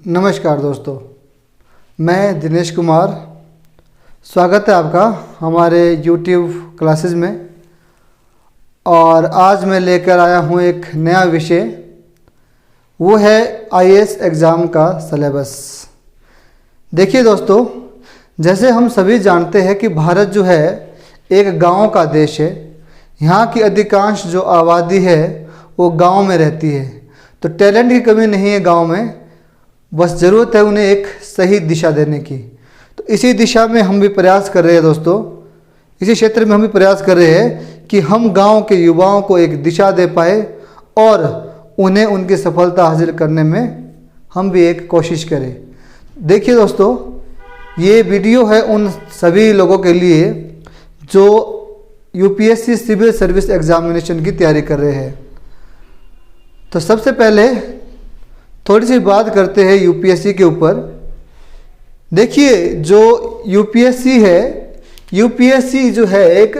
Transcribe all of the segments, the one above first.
नमस्कार दोस्तों, मैं दिनेश कुमार। स्वागत है आपका हमारे YouTube क्लासेस में। और आज मैं लेकर आया हूँ एक नया विषय, वो है IAS एग्ज़ाम का सिलेबस। देखिए दोस्तों, जैसे हम सभी जानते हैं कि भारत जो है एक गांव का देश है। यहाँ की अधिकांश जो आबादी है वो गांव में रहती है। तो टैलेंट की कमी नहीं है गांव में, बस ज़रूरत है उन्हें एक सही दिशा देने की। तो इसी दिशा में हम भी प्रयास कर रहे हैं दोस्तों, इसी क्षेत्र में हम भी प्रयास कर रहे हैं कि हम गांव के युवाओं को एक दिशा दे पाए और उन्हें उनकी सफलता हासिल करने में हम भी एक कोशिश करें। देखिए दोस्तों, ये वीडियो है उन सभी लोगों के लिए जो UPSC सिविल सर्विस एग्जामिनेशन की तैयारी कर रहे हैं। तो सबसे पहले थोड़ी सी बात करते हैं UPSC के ऊपर। देखिए, जो UPSC है, UPSC जो है एक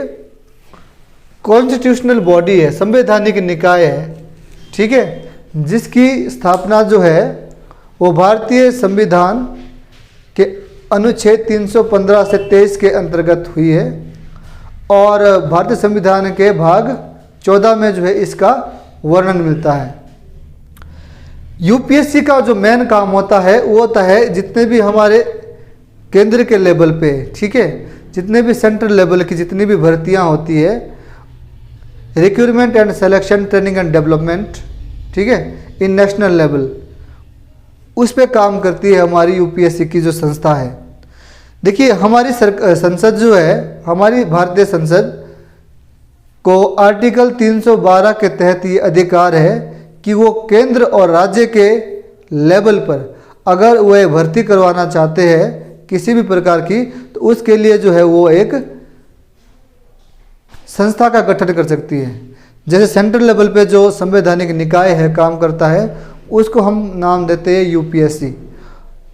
कॉन्स्टिट्यूशनल बॉडी है, संवैधानिक निकाय है, ठीक है, जिसकी स्थापना जो है वो भारतीय संविधान के अनुच्छेद 315 से 23 के अंतर्गत हुई है। और भारतीय संविधान के भाग 14 में जो है इसका वर्णन मिलता है। UPSC का जो मेन काम होता है वो होता है जितने भी हमारे केंद्र के लेवल पे, ठीक है, जितने भी सेंट्रल लेवल की जितनी भी भर्तियां होती है, recruitment and selection, training and development, ठीक है, इन नेशनल लेवल, उस पे काम करती है हमारी UPSC की जो संस्था है। देखिए, हमारी संसद जो है, हमारी भारतीय संसद को आर्टिकल 312 के तहत ये अधिकार है कि वो केंद्र और राज्य के लेवल पर अगर वह भर्ती करवाना चाहते हैं किसी भी प्रकार की, तो उसके लिए जो है वो एक संस्था का गठन कर सकती है। जैसे सेंट्रल लेवल पे जो संवैधानिक निकाय है काम करता है, उसको हम नाम देते हैं UPSC।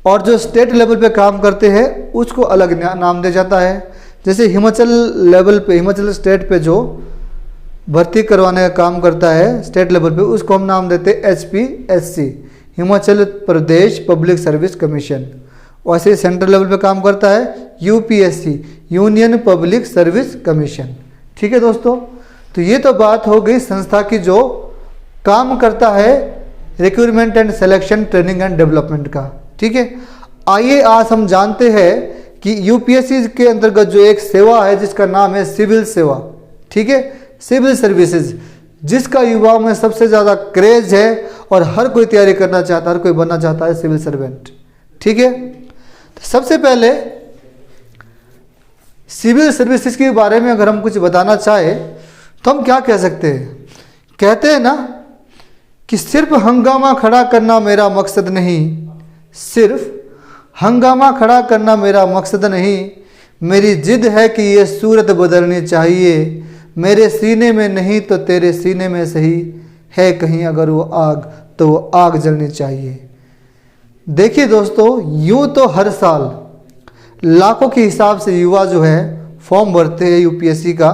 और जो स्टेट लेवल पे काम करते हैं उसको अलग नाम दिया जाता है। जैसे हिमाचल लेवल पे, हिमाचल स्टेट पे जो भर्ती करवाने का काम करता है स्टेट लेवल पे, उसको हम नाम देते हैं HPSC, Himachal Pradesh public service commission. वैसे सेंट्रल लेवल पे काम करता है UPSC, union public service commission. ठीक है दोस्तों, तो ये तो बात हो गई संस्था की जो काम करता है recruitment and selection, training and development का। ठीक है, आइए आज हम जानते हैं कि UPSC के अंतर्गत जो एक सेवा है जिसका नाम है सिविल सेवा, ठीक है, सिविल सर्विसेज, जिसका युवाओं में सबसे ज़्यादा क्रेज है और हर कोई तैयारी करना चाहता है, हर कोई बनना चाहता है सिविल सर्वेंट। ठीक है, तो सबसे पहले सिविल सर्विसेज के बारे में अगर हम कुछ बताना चाहे तो हम क्या कह सकते हैं? कहते हैं ना कि सिर्फ हंगामा खड़ा करना मेरा मकसद नहीं, सिर्फ हंगामा खड़ा करना मेरा मकसद नहीं, मेरी जिद है कि ये सूरत बदलनी चाहिए। मेरे सीने में नहीं तो तेरे सीने में सही है कहीं अगर वो आग, तो वो आग जलनी चाहिए। देखिए दोस्तों, यूं तो हर साल लाखों के हिसाब से युवा जो है फॉर्म भरते हैं UPSC का।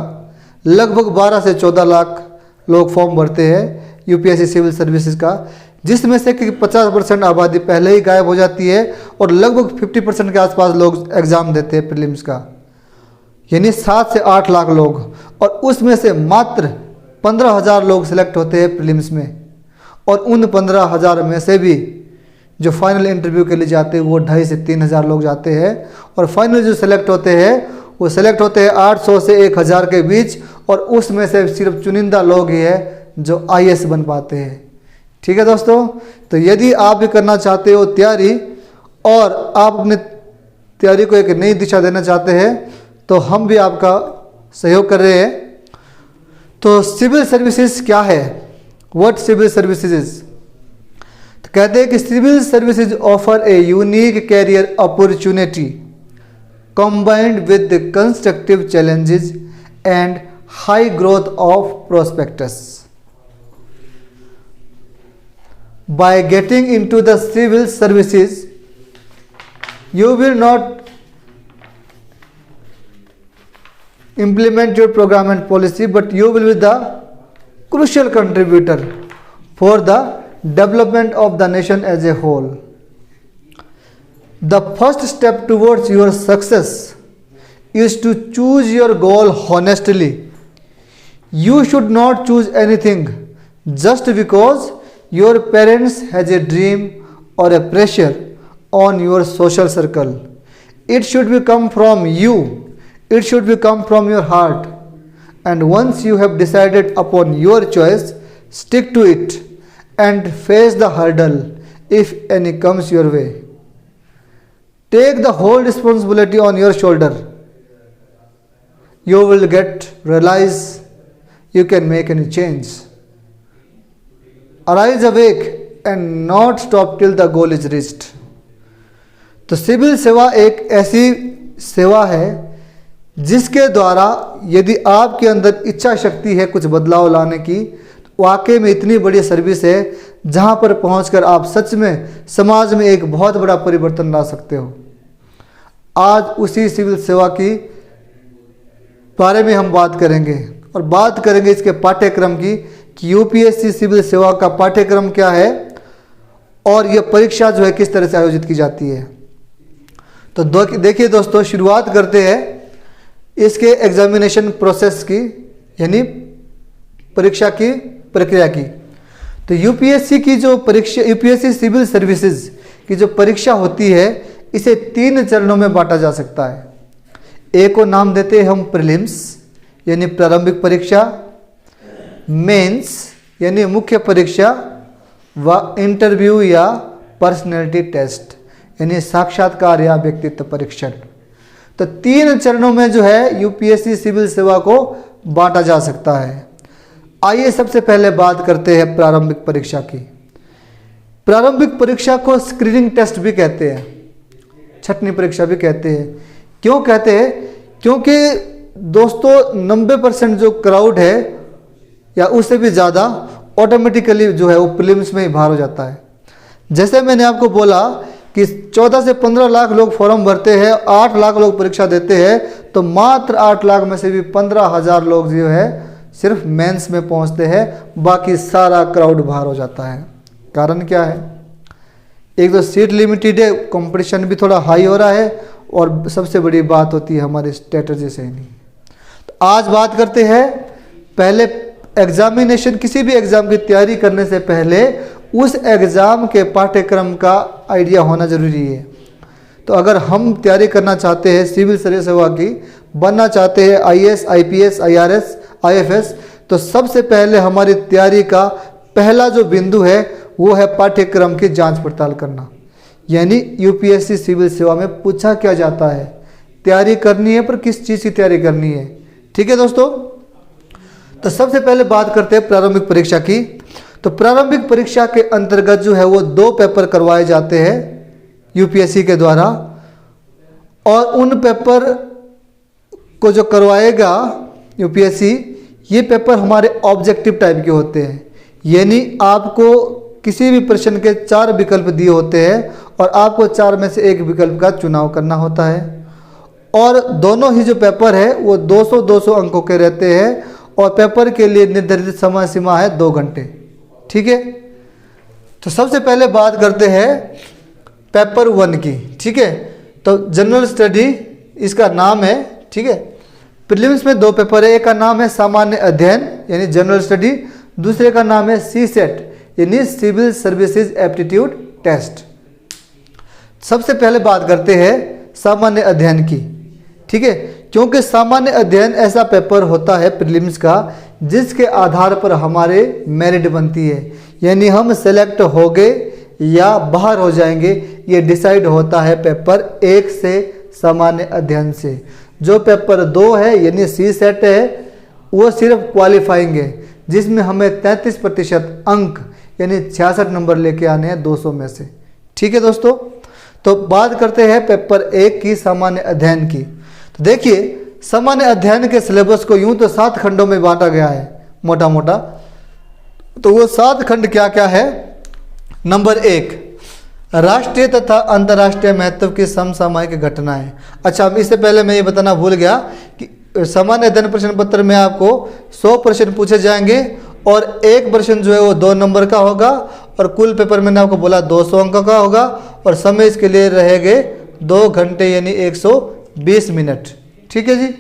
लगभग 12 से 14 लाख लोग फॉर्म भरते हैं UPSC सिविल सर्विसेज का, जिसमें से कि 50% आबादी पहले ही गायब हो जाती है और लगभग 50% के आसपास लोग एग्ज़ाम देते हैं प्रीलिम्स का, यानी 7 से 8 लाख लोग। और उसमें से मात्र 15,000 लोग सिलेक्ट होते हैं प्रीलिम्स में। और उन 15,000 में से भी जो फाइनल इंटरव्यू के लिए जाते हैं वो 2,500 से 3,000 लोग जाते हैं। और फाइनल जो सिलेक्ट होते हैं वो सिलेक्ट होते हैं 800 से 1,000 के बीच। और उसमें से सिर्फ चुनिंदा लोग ही हैं जो IAS बन पाते हैं। ठीक है दोस्तों, तो यदि आप भी करना चाहते हो तैयारी और आप अपने तैयारी को एक नई दिशा देना चाहते हैं, तो हम भी आपका सहयोग कर रहे हैं। तो सिविल सर्विसेज क्या है? What civil services is? तो कहते हैं कि civil services offer a unique career opportunity combined with the constructive challenges and high growth of prospectus. By getting into the civil services, you will not implement your program and policy, but you will be the crucial contributor for the development of the nation as a whole. The first step towards your success is to choose your goal honestly. You should not choose anything just because your parents has a dream or a pressure on your social circle. It should be come from you. It should be come from your heart. And once you have decided upon your choice, stick to it and face the hurdle if any comes your way. Take the whole responsibility on your shoulder. You will realize you can make any change. Arise awake and not stop till the goal is reached. तो civil सेवा एक ऐसी सेवा है जिसके द्वारा यदि आपके अंदर इच्छा शक्ति है कुछ बदलाव लाने की, तो वाकई में इतनी बड़ी सर्विस है जहां पर पहुंचकर आप सच में समाज में एक बहुत बड़ा परिवर्तन ला सकते हो. आज उसी सिविल सेवा की बारे में हम बात करेंगे और बात करेंगे इसके पाठ्यक्रम की कि यूपीएससी सिविल सेवा का पाठ्यक्रम क्या है और यह परीक्षा जो है किस तरह से आयोजित की जाती है. तो देखिए दोस्तों, शुरुआत करते हैं इसके एग्जामिनेशन प्रोसेस की, यानी परीक्षा की प्रक्रिया की. तो यूपीएससी की जो परीक्षा, यूपीएससी सिविल सर्विसेज की जो परीक्षा होती है, इसे 3 चरणों में बांटा जा सकता है. एक को नाम देते हैं हम प्रीलिम्स यानी प्रारंभिक परीक्षा, मेंस यानी मुख्य परीक्षा, व इंटरव्यू या पर्सनैलिटी टेस्ट यानी साक्षात्कार या व्यक्तित्व परीक्षण. तो 3 चरणों में जो है यूपीएससी सिविल सेवा को बांटा जा सकता है. आइए सबसे पहले बात करते हैं प्रारंभिक परीक्षा की. प्रारंभिक परीक्षा को स्क्रीनिंग टेस्ट भी कहते हैं, छठवीं परीक्षा भी कहते हैं. क्यों कहते हैं? क्योंकि दोस्तों 90% जो क्राउड है या उससे भी ज़्यादा ऑटोमेटिकली जो है वो प्रीलिम्स में ही बाहर हो जाता है. जैसे मैंने आपको बोला कि 14 से 15 लाख लोग फॉर्म भरते हैं, 8 लाख लोग परीक्षा देते हैं, तो मात्र 8 लाख में से भी 15,000 लोग जो है सिर्फ मेंस में पहुंचते हैं, बाकी सारा क्राउड बाहर हो जाता है. कारण क्या है? एक तो सीट लिमिटेड है, कंपटीशन भी थोड़ा हाई हो रहा है, और सबसे बड़ी बात होती है हमारी स्ट्रेटजी से नहीं. तो आज बात करते हैं पहले एग्जामिनेशन, किसी भी एग्ज़ाम की तैयारी करने से पहले उस एग्ज़ाम के पाठ्यक्रम का आइडिया होना ज़रूरी है. तो अगर हम तैयारी करना चाहते हैं सिविल सर्विस सेवा की, बनना चाहते हैं आईएएस, आईपीएस, आईआरएस, आईएफएस, तो सबसे पहले हमारी तैयारी का पहला जो बिंदु है वो है पाठ्यक्रम की जांच पड़ताल करना. यानी यूपीएससी सिविल सेवा में पूछा क्या जाता है, तैयारी करनी है, पर किस चीज़ की तैयारी करनी है. ठीक है दोस्तों, तो सबसे पहले बात करते हैं प्रारंभिक परीक्षा की. तो प्रारंभिक परीक्षा के अंतर्गत जो है वो 2 पेपर करवाए जाते हैं यूपीएससी के द्वारा, और उन पेपर को जो करवाएगा यूपीएससी, ये पेपर हमारे ऑब्जेक्टिव टाइप के होते हैं. यानी आपको किसी भी प्रश्न के 4 विकल्प दिए होते हैं और आपको 4 में से एक विकल्प का चुनाव करना होता है. और दोनों ही जो पेपर है वो 200-200 अंकों के रहते हैं, और पेपर के लिए निर्धारित समय सीमा है 2 घंटे. ठीक है, तो सबसे पहले बात करते हैं पेपर 1 की. ठीक है, तो जनरल स्टडी इसका नाम है. ठीक है, प्रीलिम्स में 2 पेपर है. एक का नाम है सामान्य अध्ययन यानी जनरल स्टडी, दूसरे का नाम है सीसेट यानी सिविल सर्विसेज एप्टीट्यूड टेस्ट. सबसे पहले बात करते हैं सामान्य अध्ययन की. ठीक है, क्योंकि सामान्य अध्ययन ऐसा पेपर होता है प्रीलिम्स का जिसके आधार पर हमारे मेरिट बनती है. यानी हम सेलेक्ट हो गए या बाहर हो जाएंगे, ये डिसाइड होता है पेपर 1 से सामान्य अध्ययन से. जो पेपर 2 है यानी सी सेट है, वो सिर्फ क्वालिफाइंग है, जिसमें हमें 33% अंक यानी 66 नंबर लेके आने हैं 200 में से. ठीक है दोस्तों, तो बात करते हैं पेपर 1 की सामान्य अध्ययन की. तो देखिए, सामान्य अध्ययन के सिलेबस को यूं तो 7 खंडों में बांटा गया है मोटा मोटा. तो वो 7 खंड क्या क्या है? नंबर 1, राष्ट्रीय तथा अंतर्राष्ट्रीय महत्व की समसामयिक घटनाएं. अच्छा, इससे पहले मैं ये बताना भूल गया कि सामान्य अध्ययन प्रश्न पत्र में आपको 100 प्रश्न पूछे जाएंगे और एक प्रश्न जो है वो 2 नंबर का होगा और कुल पेपर मैंने आपको बोला 200 अंक का होगा और समय इसके लिए रहेंगे 2 घंटे यानी 120 मिनट। ठीक है जी,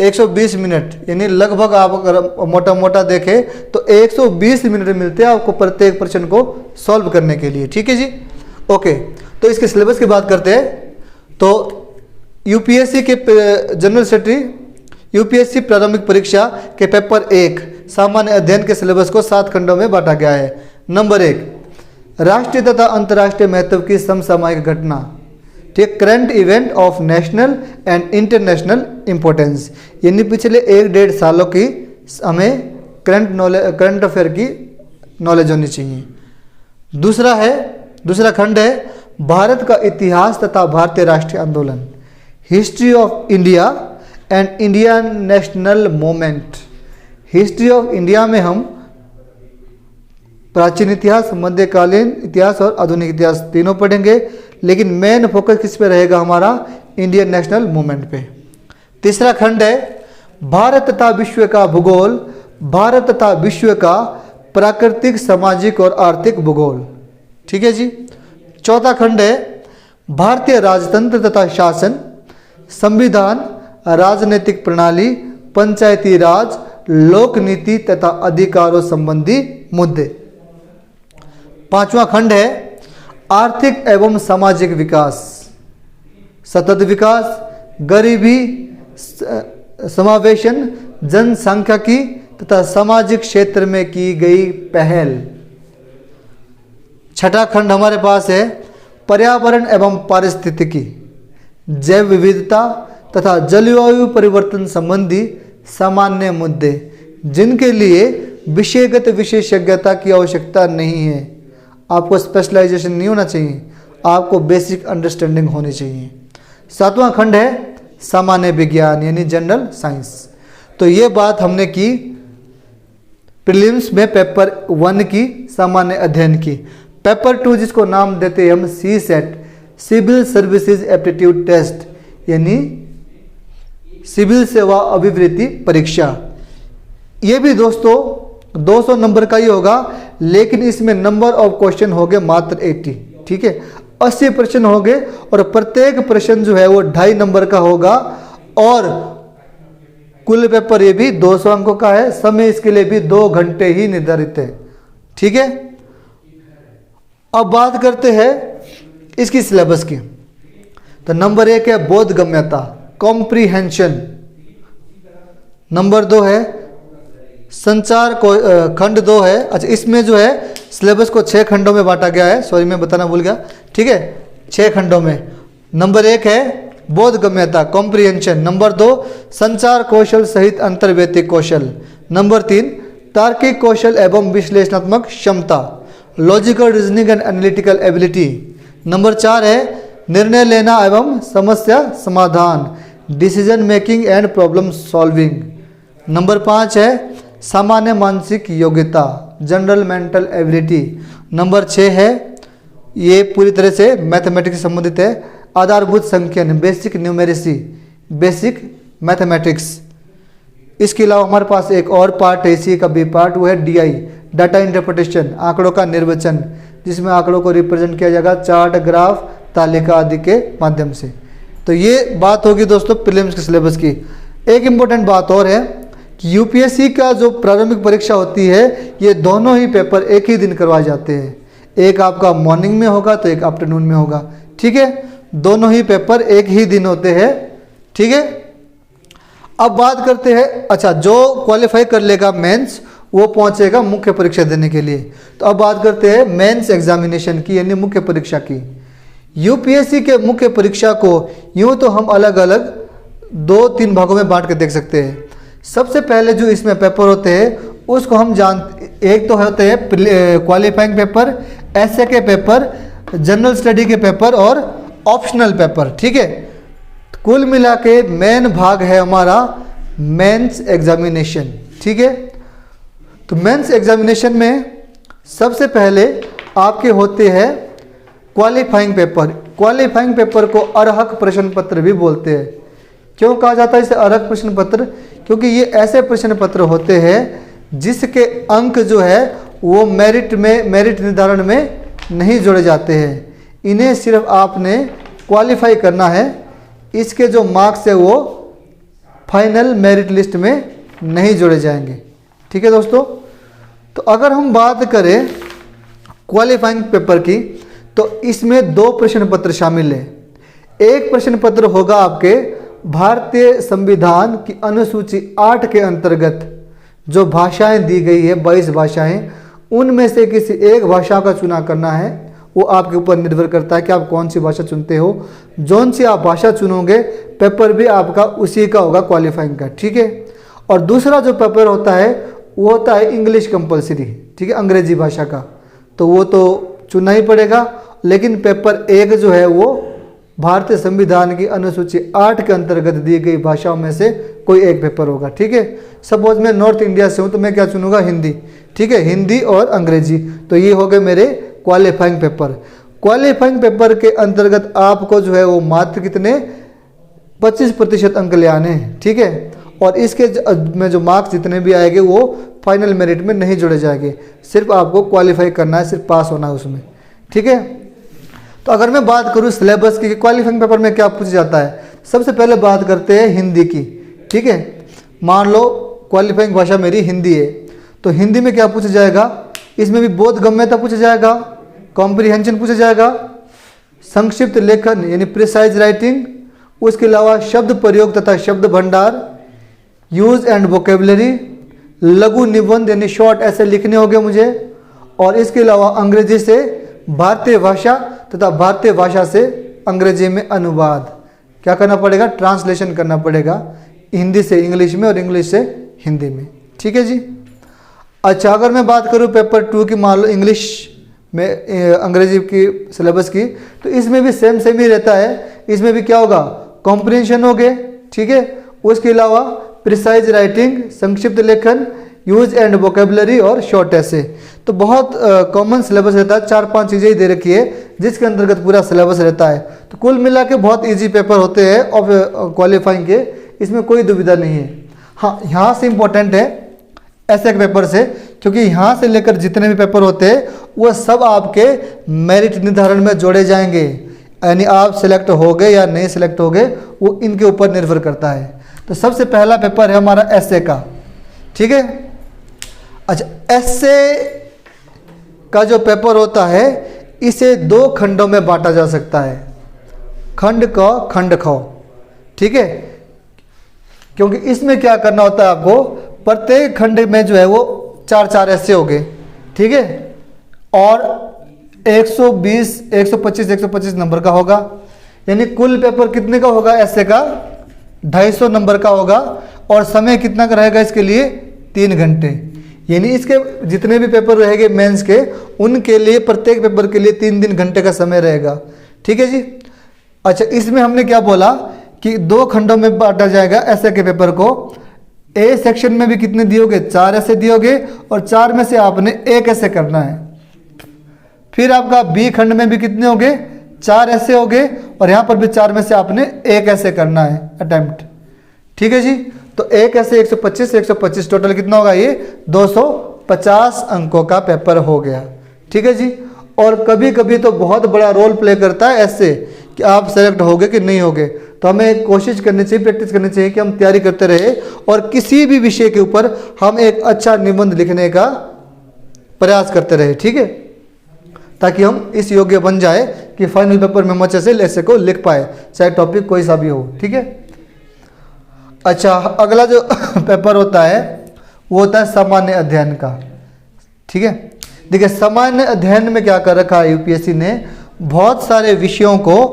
120 मिनट यानी लगभग आप अगर मोटा मोटा देखें तो 120 मिनट मिलते हैं आपको प्रत्येक प्रश्न को सॉल्व करने के लिए। ठीक है जी, ओके। तो इसके सिलेबस की बात करते हैं। तो यूपीएससी के जनरल स्टडी यूपीएससी प्रारंभिक परीक्षा के पेपर 1 सामान्य अध्ययन के सिलेबस को 7 खंडों में बांटा गया है। नंबर 1, राष्ट्रीय तथा अंतर्राष्ट्रीय महत्व की समसामयिक घटना, ठीक, current event of national and international importance, यानी पिछले 1-1.5 सालों की हमें करंट अफेयर की नॉलेज होनी चाहिए। दूसरा खंड है भारत का इतिहास तथा भारतीय राष्ट्रीय आंदोलन, history of India and Indian national movement. History of India में हम प्राचीन इतिहास, मध्यकालीन इतिहास और आधुनिक इतिहास तीनों पढ़ेंगे, लेकिन मेन फोकस किस पे रहेगा हमारा, इंडियन नेशनल मूवमेंट पे। तीसरा खंड है भारत तथा विश्व का भूगोल, भारत तथा विश्व का प्राकृतिक, सामाजिक और आर्थिक भूगोल। ठीक है जी। चौथा खंड है भारतीय राजतंत्र तथा शासन, संविधान, राजनीतिक प्रणाली, पंचायती राज, लोक नीति तथा अधिकारों संबंधी मुद्दे। पांचवा खंड है आर्थिक एवं सामाजिक विकास, सतत विकास, गरीबी, समावेशन, जनसांख्यिकी तथा सामाजिक क्षेत्र में की गई पहल। छठा खंड हमारे पास है पर्यावरण एवं पारिस्थितिकी, जैव विविधता तथा जलवायु परिवर्तन संबंधी सामान्य मुद्दे, जिनके लिए विषयगत विशेषज्ञता की आवश्यकता नहीं है। आपको स्पेशलाइजेशन नहीं होना चाहिए, आपको बेसिक अंडरस्टैंडिंग होनी चाहिए। सातवां खंड है सामान्य विज्ञान यानी जनरल साइंस। तो ये बात हमने की प्रीलिम्स में पेपर 1 की सामान्य अध्ययन की। पेपर 2 जिसको नाम देते हैं हम CSAT, civil services aptitude test, यानी सिविल सेवा अभिवृत्ति परीक्षा। ये भी दोस्तों 200 नंबर का ही होगा, लेकिन इसमें नंबर ऑफ क्वेश्चन हो गए मात्र 80। ठीक है, 80 प्रश्न हो गए और प्रत्येक प्रश्न जो है वो 2.5 नंबर का होगा और कुल पेपर ये भी 200 अंकों का है। समय इसके लिए भी 2 घंटे ही निर्धारित है। ठीक है, अब बात करते हैं इसकी सिलेबस की। तो नंबर 1 है बोधगम्यता, कॉम्प्रीहेंशन। नंबर 2 है संचार को, खंड 2 है। अच्छा, इसमें जो है सिलेबस को 6 खंडों में बांटा गया है, सॉरी मैं बताना भूल गया। ठीक है, 6 खंडों में। नंबर 1 है बोधगम्यता, कॉम्प्रीहेंशन। नंबर 2 संचार कौशल सहित अंतर्व्यक्तिक कौशल। नंबर 3 तार्किक कौशल एवं विश्लेषणात्मक क्षमता, logical reasoning and analytical ability. Number 4 है निर्णय लेना एवं समस्या समाधान, decision making and problem solving. Number 5 है सामान्य मानसिक योग्यता, जनरल मेंटल एबिलिटी। नंबर 6 है, ये पूरी तरह से मैथमेटिक्स से संबंधित है, आधारभूत संख्यन, बेसिक न्यूमेरेसी, बेसिक मैथमेटिक्स। इसके अलावा हमारे पास एक और पार्ट है इसी का बी पार्ट, वो है डीआई, डाटा इंटरप्रिटेशन, आंकड़ों का निर्वचन, जिसमें आंकड़ों को रिप्रेजेंट किया जाएगा चार्ट, ग्राफ, तालिका आदि के माध्यम से। तो ये बात होगी दोस्तों प्रीलिम्स के सिलेबस की। एक इम्पोर्टेंट बात और है कि यूपीएससी का जो प्रारंभिक परीक्षा होती है, ये दोनों ही पेपर एक ही दिन करवाए जाते हैं। एक आपका मॉर्निंग में होगा तो एक आफ्टरनून में होगा। ठीक है, दोनों ही पेपर एक ही दिन होते हैं। ठीक है, अब बात करते हैं, अच्छा जो क्वालिफाई कर लेगा मेंस वो पहुंचेगा मुख्य परीक्षा देने के लिए। तो अब बात करते हैं मेंस एग्जामिनेशन की, यानी मुख्य परीक्षा की। यूपीएससी के मुख्य परीक्षा को यूं तो हम अलग अलग 2-3 भागों में बांट के देख सकते हैं। सबसे पहले जो इसमें पेपर होते हैं उसको हम जानते, एक तो होते हैं क्वालिफाइंग पेपर, एसए के पेपर, जनरल स्टडी के पेपर और ऑप्शनल पेपर। ठीक है, कुल मिला के मेन भाग है हमारा मेंस एग्जामिनेशन। ठीक है, तो मेंस एग्जामिनेशन में सबसे पहले आपके होते हैं क्वालिफाइंग पेपर। क्वालिफाइंग पेपर को अर्हक प्रश्न पत्र भी बोलते हैं। क्यों कहा जाता है इसे अर्हक प्रश्न पत्र? क्योंकि ये ऐसे प्रश्न पत्र होते हैं जिसके अंक जो है वो मेरिट निर्धारण में नहीं जोड़े जाते हैं। इन्हें सिर्फ आपने क्वालिफाई करना है, इसके जो मार्क्स है वो फाइनल मेरिट लिस्ट में नहीं जोड़े जाएंगे। ठीक है दोस्तों, तो अगर हम बात करें क्वालिफाइंग पेपर की तो इसमें 2 प्रश्न पत्र शामिल है। एक प्रश्न पत्र होगा आपके भारतीय संविधान की अनुसूची 8 के अंतर्गत जो भाषाएं दी गई है 22 भाषाएं, उनमें से किसी एक भाषा का चुनाव करना है। वो आपके ऊपर निर्भर करता है कि आप कौन सी भाषा चुनते हो। जौन सी आप भाषा चुनोगे पेपर भी आपका उसी का होगा क्वालिफाइंग का। ठीक है, और दूसरा जो पेपर होता है वो होता है इंग्लिश कंपलसरी। ठीक है, अंग्रेजी भाषा का, तो वो तो चुनना ही पड़ेगा। लेकिन पेपर 1 जो है वो भारतीय संविधान की अनुसूची 8 के अंतर्गत दी गई भाषाओं में से कोई एक पेपर होगा। ठीक है, सपोज मैं नॉर्थ इंडिया से हूँ तो मैं क्या चुनूंगा, हिंदी। ठीक है, हिंदी और अंग्रेजी, तो ये हो गए मेरे क्वालिफाइंग पेपर। क्वालिफाइंग पेपर के अंतर्गत आपको जो है वो मात्र कितने 25% अंक ले आने हैं। ठीक है, और इसके में जो मार्क्स जितने भी आएंगे वो फाइनल मेरिट में नहीं जोड़े जाएंगे, सिर्फ आपको क्वालिफाई करना है, सिर्फ पास होना है उसमें। ठीक है, तो अगर मैं बात करूँ सिलेबस की क्वालिफाइंग पेपर में क्या पूछा जाता है, सबसे पहले बात करते हैं हिंदी की। ठीक है, मान लो क्वालिफाइंग भाषा मेरी हिंदी है, तो हिंदी में क्या पूछा जाएगा, इसमें भी बोधगम्यता पूछा जाएगा, कॉम्प्रिहेंशन पूछा जाएगा, संक्षिप्त लेखन यानी प्रिसाइज राइटिंग, उसके अलावा शब्द प्रयोग तथा शब्द भंडार, यूज एंड वोकेबलरी, लघु निबंध यानी शॉर्ट ऐसे लिखने होंगे मुझे, और इसके अलावा अंग्रेजी से भारतीय भाषा तथा भारतीय भाषा से अंग्रेजी में अनुवाद क्या करना पड़ेगा, ट्रांसलेशन करना पड़ेगा, हिंदी से इंग्लिश में और इंग्लिश से हिंदी में। ठीक है जी। अच्छा, अगर मैं बात करूँ पेपर 2 की, मान लो इंग्लिश में अंग्रेजी की सिलेबस की, तो इसमें भी सेम ही रहता है। इसमें भी क्या होगा, कॉम्प्रिहेंशन हो गए। ठीक है, उसके अलावा प्रिसाइज राइटिंग, संक्षिप्त लेखन, यूज एंड वोकेबलरी और शॉर्ट ऐसे। तो बहुत कॉमन सिलेबस रहता है, 4-5 चीज़ें ही दे रखी है जिसके अंतर्गत पूरा सिलेबस रहता है। तो कुल मिला के बहुत ईजी पेपर होते हैं और क्वालिफाइंग के, इसमें कोई दुविधा नहीं है। हाँ, यहाँ से इम्पोर्टेंट है ऐसे के पेपर से, क्योंकि यहाँ से लेकर जितने भी पेपर होते हैं वो सब आपके मेरिट निर्धारण में जोड़े जाएंगे, यानी आप सिलेक्ट हो गए या नहीं सिलेक्ट हो गए वो इनके ऊपर निर्भर करता है। तो सबसे पहला पेपर है हमारा एसए का। ठीक है, अच्छा, एसए का जो पेपर होता है इसे 2 खंडों में बांटा जा सकता है, खंड क खंड ख। ठीक है, क्योंकि इसमें क्या करना होता है आपको, प्रत्येक खंड में जो है वो 4-4 ऐसे हो गए। ठीक है, और 120, 125 नंबर का होगा, यानी कुल पेपर कितने का होगा, ऐसे का 250 नंबर का होगा, और समय कितना का रहेगा इसके लिए, 3 घंटे। यानी इसके जितने भी पेपर रहेंगे मेंस के, उनके लिए प्रत्येक पेपर के लिए 3 घंटे का समय रहेगा। ठीक है जी। अच्छा, इसमें हमने क्या बोला कि 2 खंडों में बांटा जाएगा ऐसे के पेपर को। ए सेक्शन में भी कितने दियोगे, 4 ऐसे दियोगे, और 4 में से आपने 1 ऐसे करना है। फिर आपका बी खंड में भी कितने हो गए, 4 ऐसे हो गए, और यहाँ पर भी 4 में से आपने 1 ऐसे करना है अटेम्प्ट। ठीक है जी। तो 1 ऐसे 125 टोटल कितना होगा, ये 250 अंकों का पेपर हो गया। ठीक है जी। और कभी कभी तो बहुत बड़ा रोल प्ले करता है ऐसे कि आप सेलेक्ट होगे कि नहीं होगे। तो हमें कोशिश करनी चाहिए, प्रैक्टिस करनी चाहिए कि हम तैयारी करते रहे और किसी भी विषय के ऊपर हम एक अच्छा निबंध लिखने का प्रयास करते रहे। ठीक है, ताकि हम इस योग्य बन जाए कि फाइनल पेपर में हम अच्छे से ऐसे को लिख पाए, चाहे टॉपिक कोई सा भी हो। ठीक है। अच्छा, अगला जो पेपर होता है वो होता है सामान्य अध्ययन का। ठीक है, देखिए सामान्य अध्ययन में क्या कर रखा है यूपीएससी ने, बहुत सारे विषयों को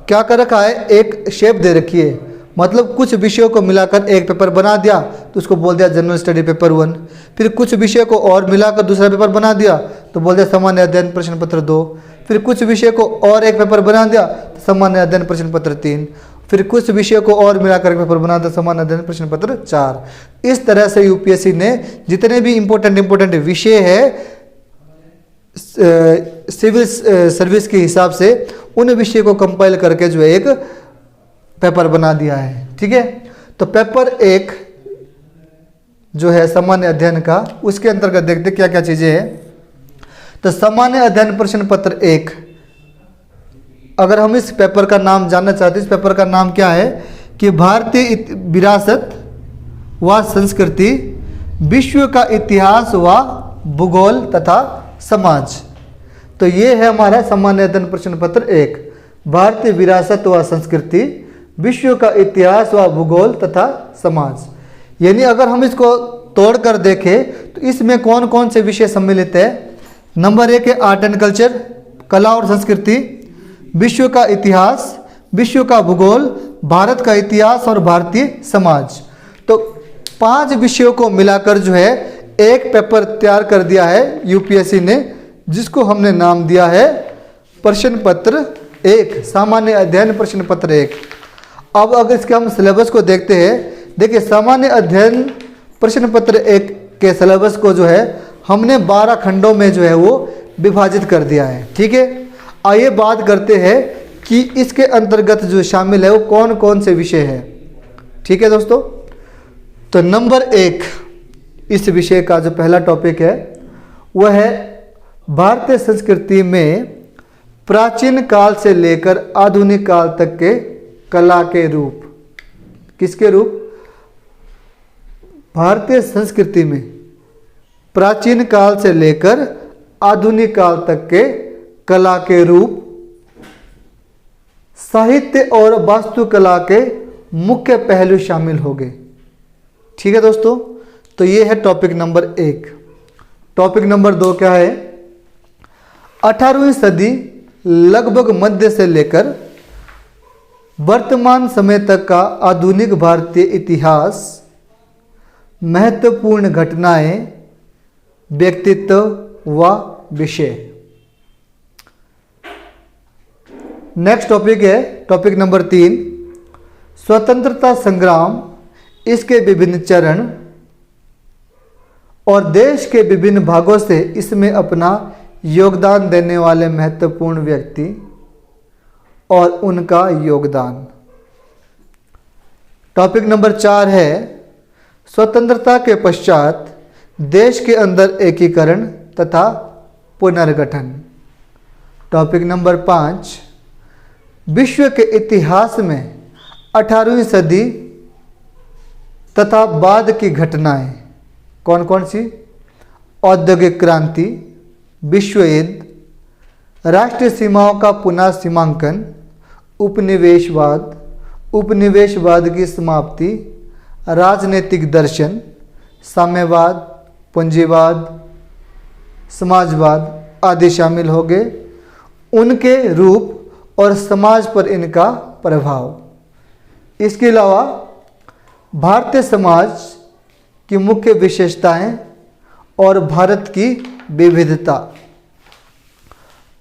क्या कर रखा है, एक शेप दे रखी है। मतलब कुछ विषयों को मिलाकर एक पेपर बना दिया तो उसको बोल दिया जनरल स्टडी पेपर 1। फिर कुछ विषय को और मिलाकर दूसरा पेपर बना दिया तो बोल दिया सामान्य अध्ययन प्रश्न पत्र 2। फिर कुछ विषय को और एक पेपर बना दिया तो सामान्य अध्ययन प्रश्न पत्र 3। फिर कुछ विषय को और मिलाकर एक पेपर बना दिया सामान्य अध्ययन प्रश्न पत्र 4। इस तरह से यूपीएससी ने जितने भी इम्पोर्टेंट विषय है सिविल सर्विस के हिसाब से उन विषय को कंपाइल करके जो है एक पेपर बना दिया है। ठीक है, तो पेपर 1 जो है सामान्य अध्ययन का, उसके अंतर्गत देखते क्या क्या चीज़ें हैं। तो सामान्य अध्ययन प्रश्न पत्र 1, अगर हम इस पेपर का नाम जानना चाहते हैं, इस पेपर का नाम क्या है कि भारतीय विरासत व संस्कृति, विश्व का इतिहास व भूगोल तथा समाज। तो ये है हमारा सामान्य अध्ययन प्रश्न पत्र 1, भारतीय विरासत व संस्कृति, विश्व का इतिहास व भूगोल तथा समाज। यानी अगर हम इसको तोड़ कर देखें तो इसमें कौन कौन से विषय सम्मिलित है। नंबर 1 है आर्ट एंड कल्चर, कला और संस्कृति, विश्व का इतिहास, विश्व का भूगोल, भारत का इतिहास और भारतीय समाज। तो 5 विषयों को मिलाकर जो है एक पेपर तैयार कर दिया है यूपीएससी ने, जिसको हमने नाम दिया है प्रश्न पत्र 1, सामान्य अध्ययन प्रश्न पत्र 1। अब अगर इसके हम सिलेबस को देखते हैं, देखिए सामान्य अध्ययन प्रश्न पत्र 1 के सिलेबस को जो है हमने 12 खंडों में जो है वो विभाजित कर दिया है। ठीक है, आइए बात करते हैं कि इसके अंतर्गत जो शामिल है वो कौन कौन से विषय हैं। ठीक है दोस्तों, तो नंबर 1 इस विषय का जो पहला टॉपिक है वह है भारतीय संस्कृति में प्राचीन काल से लेकर आधुनिक काल तक के कला के रूप। किसके रूप? भारतीय संस्कृति में प्राचीन काल से लेकर आधुनिक काल तक के कला के रूप, साहित्य और वास्तुकला के मुख्य पहलू शामिल हो गए। ठीक है दोस्तों, तो ये है टॉपिक नंबर 1। टॉपिक नंबर 2 क्या है? 18वीं सदी लगभग मध्य से लेकर वर्तमान समय तक का आधुनिक भारतीय इतिहास, महत्वपूर्ण घटनाएं, व्यक्तित्व व विषय। नेक्स्ट टॉपिक है टॉपिक नंबर 3, स्वतंत्रता संग्राम, इसके विभिन्न चरण और देश के विभिन्न भागों से इसमें अपना योगदान देने वाले महत्वपूर्ण व्यक्ति और उनका योगदान। टॉपिक नंबर 4 है स्वतंत्रता के पश्चात देश के अंदर एकीकरण तथा पुनर्गठन। टॉपिक नंबर 5 विश्व के इतिहास में 18वीं सदी तथा बाद की घटनाएं। कौन कौन सी? औद्योगिक क्रांति, विश्व युद्ध, राष्ट्रीय सीमाओं का पुनः सीमांकन, उपनिवेशवाद, उपनिवेशवाद की समाप्ति, राजनीतिक दर्शन, साम्यवाद, पूंजीवाद, समाजवाद आदि शामिल हो गए, उनके रूप और समाज पर इनका प्रभाव। इसके अलावा भारतीय समाज की मुख्य विशेषताएं और भारत की विविधता।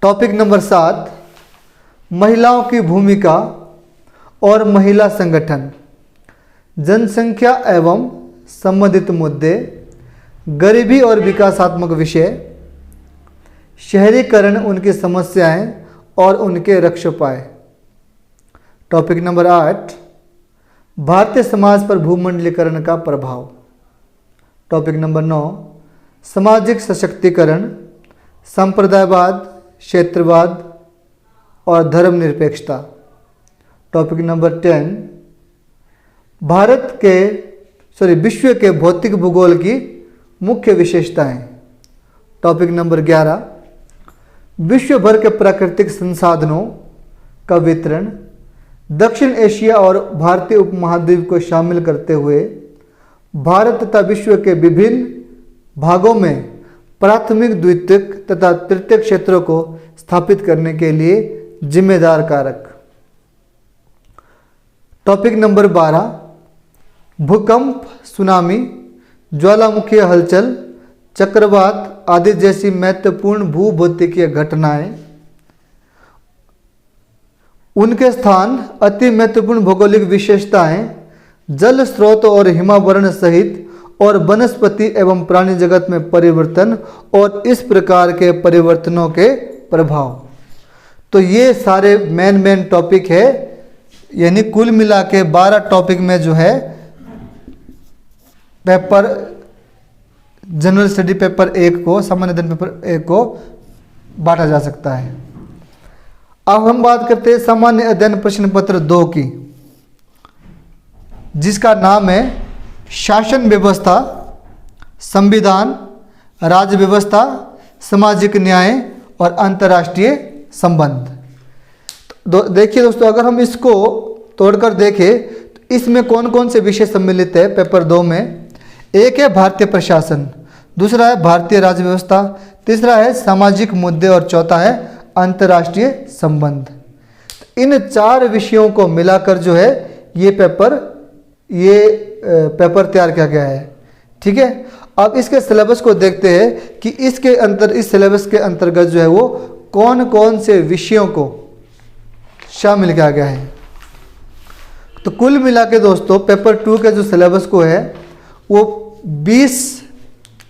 टॉपिक नंबर 7 महिलाओं की भूमिका और महिला संगठन, जनसंख्या एवं संबंधित मुद्दे, गरीबी और विकासात्मक विषय, शहरीकरण, उनकी समस्याएं और उनके रक्षोपाय। टॉपिक नंबर 8 भारतीय समाज पर भूमंडलीकरण का प्रभाव। टॉपिक नंबर 9 सामाजिक सशक्तिकरण, संप्रदायवाद, क्षेत्रवाद और धर्मनिरपेक्षता। टॉपिक नंबर 10 विश्व के भौतिक भूगोल की मुख्य विशेषताएं। टॉपिक नंबर 11 विश्व भर के प्राकृतिक संसाधनों का वितरण, दक्षिण एशिया और भारतीय उपमहाद्वीप को शामिल करते हुए भारत तथा विश्व के विभिन्न भागों में प्राथमिक, द्वितीयक तथा तृतीयक क्षेत्रों को स्थापित करने के लिए जिम्मेदार कारक। टॉपिक नंबर 12 भूकंप, सुनामी, ज्वालामुखी हलचल, चक्रवात आदि जैसी महत्वपूर्ण भूभौतिकीय घटनाएं, उनके स्थान, अति महत्वपूर्ण भौगोलिक विशेषताएं, जल स्रोत और हिमावरण सहित और वनस्पति एवं प्राणी जगत में परिवर्तन और इस प्रकार के परिवर्तनों के प्रभाव। तो ये सारे मेन टॉपिक है, यानी कुल मिला के 12 टॉपिक में जो है पेपर जनरल स्टडी पेपर 1 को, सामान्य अध्ययन पेपर 1 को बांटा जा सकता है। अब हम बात करते हैं सामान्य अध्ययन प्रश्न पत्र 2 की, जिसका नाम है शासन व्यवस्था, संविधान, राज्य व्यवस्था, सामाजिक न्याय और अंतर्राष्ट्रीय संबंध। देखिए दोस्तों, अगर हम इसको तोड़कर देखें तो इसमें कौन कौन से विषय सम्मिलित है पेपर 2 में। एक है भारतीय प्रशासन, दूसरा है भारतीय राज्य व्यवस्था, तीसरा है सामाजिक मुद्दे और चौथा है अंतर्राष्ट्रीय संबंध। इन 4 विषयों को मिलाकर जो है ये पेपर तैयार किया गया है। ठीक है, अब इसके सिलेबस को देखते हैं कि इस सिलेबस के अंतर्गत जो है वो कौन कौन से विषयों को शामिल किया गया है। तो कुल मिला के दोस्तों पेपर 2 के जो सिलेबस को है वो 20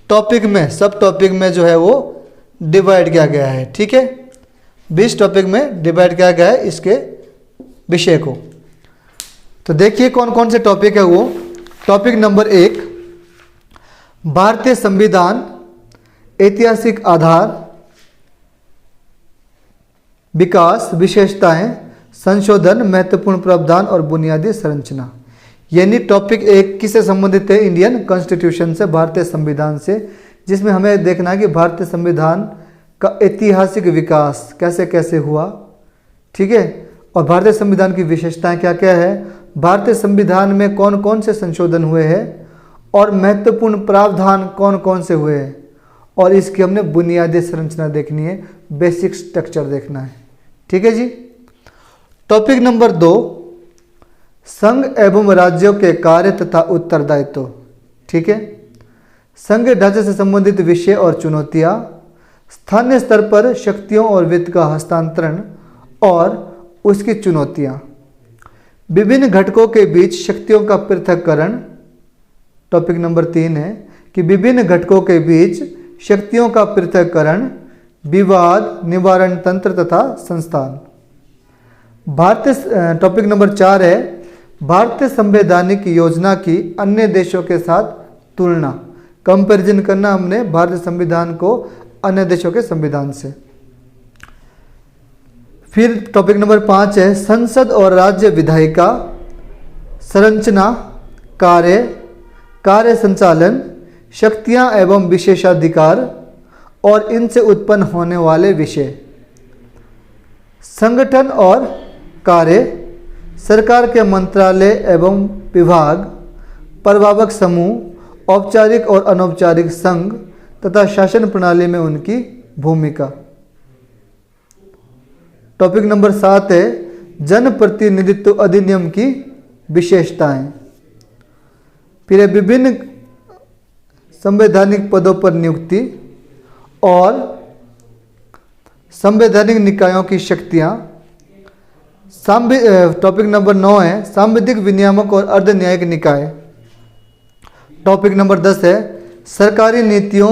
टॉपिक में, सब टॉपिक में जो है वो डिवाइड किया गया है। ठीक है, 20 टॉपिक में डिवाइड किया गया है इसके विषय को। तो देखिए कौन कौन से टॉपिक है वो। टॉपिक नंबर 1, भारतीय संविधान, ऐतिहासिक आधार, विकास, विशेषताएं, संशोधन, महत्वपूर्ण प्रावधान और बुनियादी संरचना। यानी टॉपिक 1 किससे संबंधित है? इंडियन कॉन्स्टिट्यूशन से, भारतीय संविधान से, जिसमें हमें देखना है कि भारतीय संविधान का ऐतिहासिक विकास कैसे कैसे हुआ। ठीक है, और भारतीय संविधान की विशेषताएं क्या क्या है, भारतीय संविधान में कौन कौन से संशोधन हुए हैं और महत्वपूर्ण प्रावधान कौन कौन से हुए हैं, और इसकी हमने बुनियादी संरचना देखनी है, बेसिक स्ट्रक्चर देखना है। ठीक है जी। टॉपिक नंबर 2, संघ एवं राज्यों के कार्य तथा उत्तरदायित्व। ठीक है, संघ ढांचे से संबंधित विषय और चुनौतियां, स्थानीय स्तर पर शक्तियों और वित्त का हस्तांतरण और उसकी चुनौतियां, विभिन्न घटकों के बीच शक्तियों का पृथक्करण। टॉपिक नंबर 3 है कि विभिन्न घटकों के बीच शक्तियों का पृथक्करण, विवाद निवारण तंत्र तथा संस्थान। टॉपिक नंबर 4 है भारतीय संवैधानिक योजना की अन्य देशों के साथ तुलना, कंपैरिजन करना हमने भारतीय संविधान को अन्य देशों के संविधान से। फिर टॉपिक नंबर 5 है संसद और राज्य विधायिका, संरचना, कार्य संचालन, शक्तियां एवं विशेषाधिकार और इनसे उत्पन्न होने वाले विषय, संगठन और कार्य, सरकार के मंत्रालय एवं विभाग, प्रभावक समूह, औपचारिक और अनौपचारिक संघ तथा शासन प्रणाली में उनकी भूमिका। टॉपिक नंबर 7 है जनप्रतिनिधित्व अधिनियम की विशेषताएं। फिर है विभिन्न संवैधानिक पदों पर नियुक्ति और संवैधानिक निकायों की शक्तियां। टॉपिक नंबर 9 है सांविधिक विनियामक और अर्ध न्यायिक निकाय। टॉपिक नंबर 10 है सरकारी नीतियों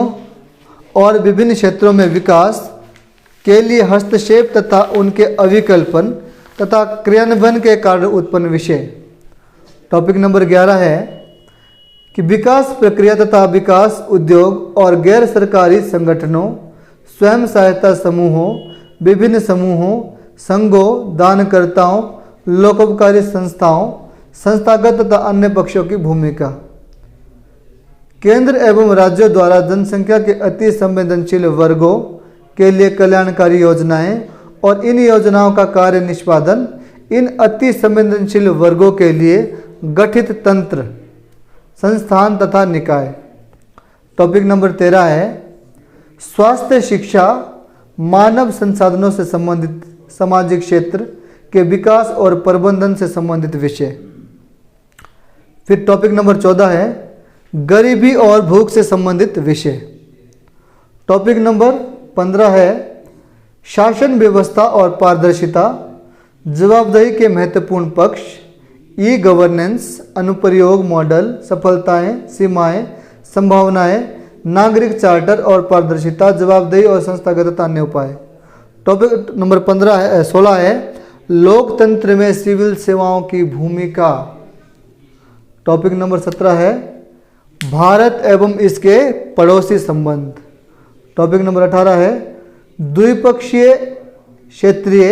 और विभिन्न क्षेत्रों में विकास के लिए हस्तक्षेप तथा उनके अभिकल्पन तथा क्रियान्वयन के कारण उत्पन्न विषय। टॉपिक नंबर 11 है कि विकास प्रक्रिया तथा विकास उद्योग और गैर सरकारी संगठनों, स्वयं सहायता समूहों, विभिन्न समूहों, संघों, दानकर्ताओं, लोकोपकारी संस्थाओं, संस्थागत तथा अन्य पक्षों की भूमिका। केंद्र एवं राज्यों द्वारा जनसंख्या के अति संवेदनशील वर्गों के लिए कल्याणकारी योजनाएं और इन योजनाओं का कार्य निष्पादन, इन अति संवेदनशील वर्गों के लिए गठित तंत्र, संस्थान तथा निकाय। टॉपिक नंबर 13 है स्वास्थ्य, शिक्षा, मानव संसाधनों से संबंधित सामाजिक क्षेत्र के विकास और प्रबंधन से संबंधित विषय। फिर टॉपिक नंबर 14 है गरीबी और भूख से संबंधित विषय। टॉपिक नंबर 15 है शासन व्यवस्था और पारदर्शिता, जवाबदेही के महत्वपूर्ण पक्ष, ई गवर्नेंस, अनुप्रयोग मॉडल, सफलताएं, सीमाएं, संभावनाएं, नागरिक चार्टर और पारदर्शिता, जवाबदेही और संस्थागत अन्य उपाय। टॉपिक नंबर 16 है लोकतंत्र में सिविल सेवाओं की भूमिका। टॉपिक नंबर 17 है भारत एवं इसके पड़ोसी संबंध। टॉपिक नंबर 18 है द्विपक्षीय, क्षेत्रीय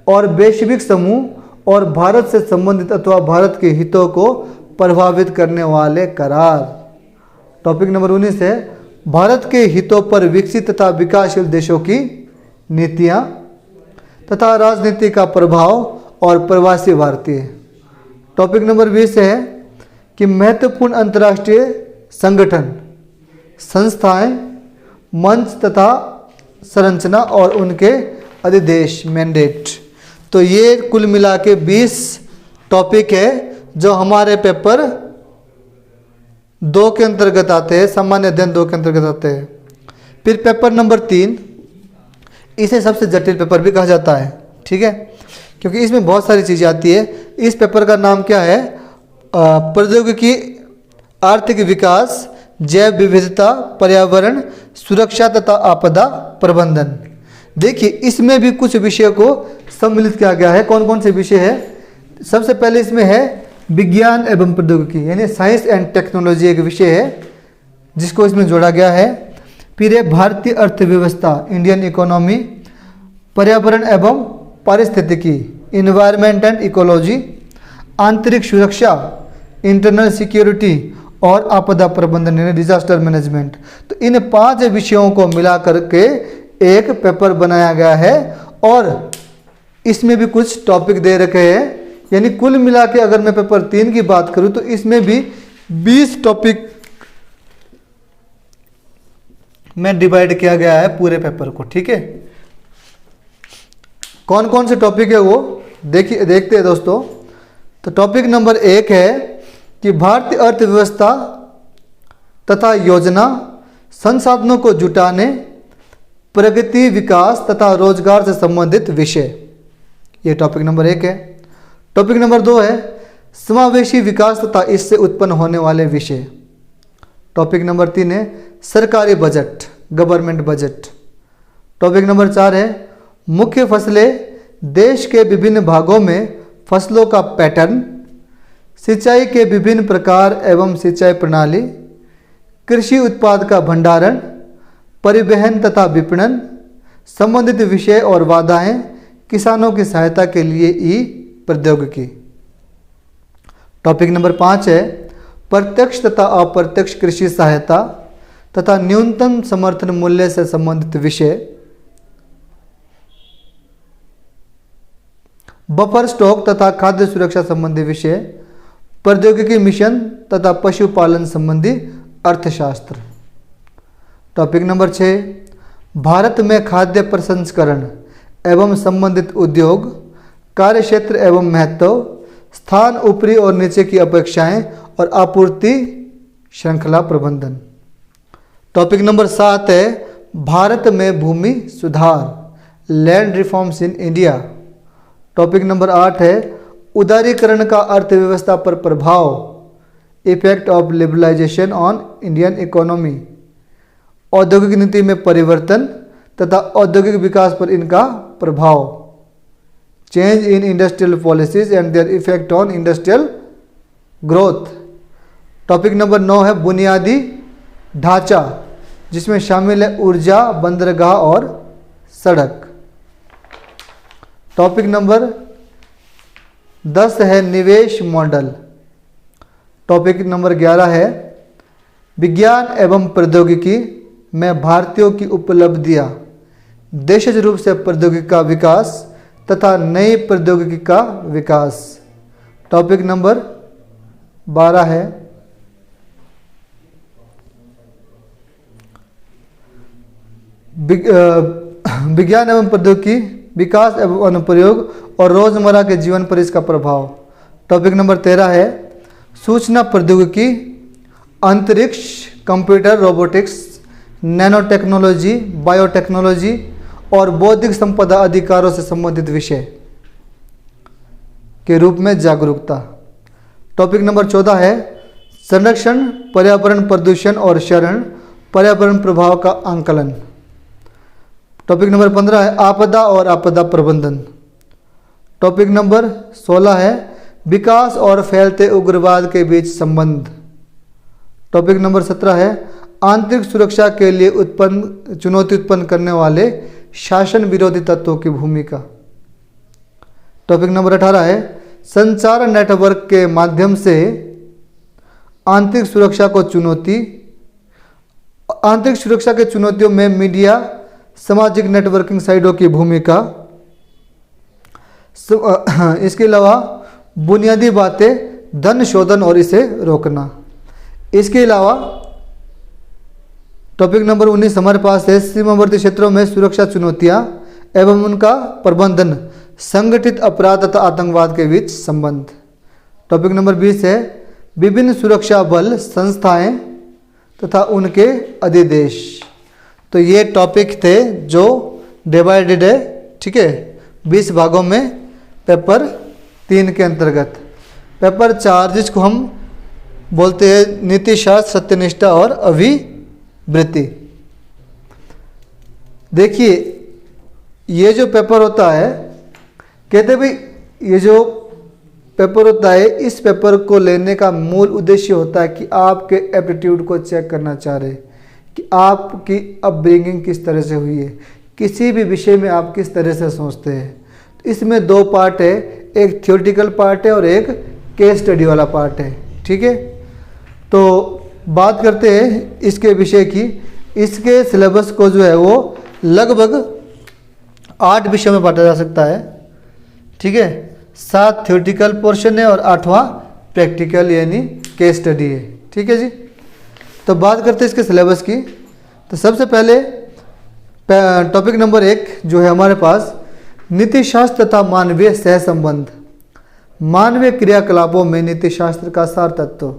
और वैश्विक समूह और भारत से संबंधित अथवा भारत के हितों को प्रभावित करने वाले करार। टॉपिक नंबर 19 है भारत के हितों पर विकसित तथा विकासशील देशों की नीतियाँ तथा राजनीति का प्रभाव और प्रवासी भारतीय। टॉपिक नंबर 20 है कि महत्वपूर्ण अंतर्राष्ट्रीय संगठन, संस्थाएं, मंच तथा संरचना और उनके अधिदेश, मैंडेट। तो ये कुल मिला के 20 टॉपिक है जो हमारे पेपर 2 के अंतर्गत आते हैं, सामान्य अध्ययन 2 के अंतर्गत आते हैं। फिर पेपर नंबर 3, इसे सबसे जटिल पेपर भी कहा जाता है, ठीक है, क्योंकि इसमें बहुत सारी चीज़ें आती है। इस पेपर का नाम क्या है? प्रौद्योगिकी, आर्थिक विकास, जैव विविधता, पर्यावरण, सुरक्षा तथा आपदा प्रबंधन। देखिए इसमें भी कुछ विषयों को सम्मिलित किया गया है। कौन कौन से विषय है? सबसे पहले इसमें है विज्ञान एवं प्रौद्योगिकी, यानी साइंस एंड टेक्नोलॉजी एक विषय है जिसको इसमें जोड़ा गया है। फिर है भारतीय अर्थव्यवस्था, इंडियन इकोनॉमी, पर्यावरण एवं पारिस्थितिकी, इन्वायरमेंट एंड इकोलॉजी, आंतरिक सुरक्षा, इंटरनल सिक्योरिटी और आपदा प्रबंधन यानी डिजास्टर मैनेजमेंट। तो इन 5 विषयों को मिला करके एक पेपर बनाया गया है और इसमें भी कुछ टॉपिक दे रखे हैं, यानी कुल मिला के अगर मैं पेपर 3 की बात करूं तो इसमें भी 20 टॉपिक में डिवाइड किया गया है पूरे पेपर को, ठीक है। कौन कौन से टॉपिक है वो देखते हैं दोस्तों। तो टॉपिक नंबर 1 है कि भारतीय अर्थव्यवस्था तथा योजना, संसाधनों को जुटाने, प्रगति, विकास तथा रोजगार से संबंधित विषय, ये टॉपिक नंबर 1 है। टॉपिक नंबर 2 है समावेशी विकास तथा इससे उत्पन्न होने वाले विषय। टॉपिक नंबर 3 है सरकारी budget, government budget. Topic number 4 है मुख्य फसलें, देश के विभिन्न भागों में फसलों का पैटर्न, सिंचाई के विभिन्न प्रकार एवं सिंचाई प्रणाली, कृषि उत्पाद का भंडारण, परिवहन तथा विपणन, संबंधित विषय और बाधाएं, किसानों की सहायता के लिए ई प्रौद्योगिकी। टॉपिक नंबर 5 है प्रत्यक्ष तथा अप्रत्यक्ष कृषि सहायता तथा न्यूनतम समर्थन मूल्य से संबंधित विषय, बफर स्टॉक तथा खाद्य सुरक्षा संबंधी विषय, प्रौद्योगिकी मिशन तथा पशुपालन संबंधी अर्थशास्त्र। टॉपिक नंबर 6 भारत में खाद्य प्रसंस्करण एवं संबंधित उद्योग, कार्यक्षेत्र एवं महत्व, स्थान, ऊपरी और नीचे की अपेक्षाएं और आपूर्ति श्रृंखला प्रबंधन। टॉपिक नंबर 7 है भारत में भूमि सुधार, land reforms in India. Topic number 8 है उदारीकरण का अर्थव्यवस्था पर प्रभाव, effect of liberalization on Indian economy, औद्योगिक नीति में परिवर्तन तथा औद्योगिक विकास पर इनका प्रभाव, change in industrial policies and their effect on industrial growth. Topic number 9 है बुनियादी ढांचा, जिसमें शामिल है ऊर्जा, बंदरगाह और सड़क। टॉपिक नंबर 10 है निवेश मॉडल। टॉपिक नंबर 11 है विज्ञान एवं प्रौद्योगिकी में भारतीयों की उपलब्धियां, देशज रूप से प्रौद्योगिकी का विकास तथा नई प्रौद्योगिकी का विकास। टॉपिक नंबर 12 है विज्ञान एवं प्रौद्योगिकी, विकास एवं अनुप्रयोग और रोजमर्रा के जीवन पर इसका प्रभाव। टॉपिक नंबर 13 है सूचना प्रौद्योगिकी, अंतरिक्ष, computer, robotics, nano technology, biotechnology और बौद्धिक संपदा अधिकारों से संबंधित विषय के रूप में जागरूकता। टॉपिक नंबर 14 है संरक्षण, पर्यावरण प्रदूषण और शरण, पर्यावरण प्रभाव का आंकलन। टॉपिक नंबर 15 है आपदा और आपदा प्रबंधन। टॉपिक नंबर 16 है विकास और फैलते उग्रवाद के बीच संबंध। टॉपिक नंबर 17 है आंतरिक सुरक्षा के लिए चुनौती उत्पन्न करने वाले शासन विरोधी तत्वों की भूमिका। टॉपिक नंबर 18 है संचार नेटवर्क के माध्यम से आंतरिक सुरक्षा के चुनौतियों में मीडिया सामाजिक नेटवर्किंग साइटों की भूमिका। इसके अलावा बुनियादी बातें धन शोधन और इसे रोकना। इसके अलावा टॉपिक नंबर 19 हमारे पास है सीमावर्ती क्षेत्रों में सुरक्षा चुनौतियां एवं उनका प्रबंधन, संगठित अपराध तथा आतंकवाद के बीच संबंध। टॉपिक नंबर 20 है विभिन्न सुरक्षा बल संस्थाएं तथा उनके अधिदेश। तो ये टॉपिक थे जो डिवाइडेड है, ठीक है, 20 भागों में पेपर 3 के अंतर्गत। पेपर 4 जिसको हम बोलते हैं नीति शास्त्र, सत्यनिष्ठा और अभिवृत्ति। देखिए ये जो पेपर होता है, कहते भाई ये जो पेपर होता है, इस पेपर को लेने का मूल उद्देश्य होता है कि आपके एप्टीट्यूड को चेक करना चाह रहे कि आपकी अपब्रिंगिंग किस तरह से हुई है, किसी भी विषय में आप किस तरह से सोचते हैं। तो इसमें 2 पार्ट है, एक थियोरेटिकल पार्ट है और एक केस स्टडी वाला पार्ट है, ठीक है। तो बात करते हैं इसके विषय की। इसके सिलेबस को जो है वो लगभग 8 विषयों में बांटा जा सकता है, ठीक है। 7 थियोरेटिकल पोर्शन है और 8वां प्रैक्टिकल यानी केस स्टडी है, ठीक है जी। तो बात करते हैं इसके सिलेबस की। तो सबसे पहले टॉपिक नंबर 1 जो है हमारे पास नीतिशास्त्र तथा मानवीय सहसंबंध। मानवीय क्रियाकलापों में नीतिशास्त्र का सार तत्व,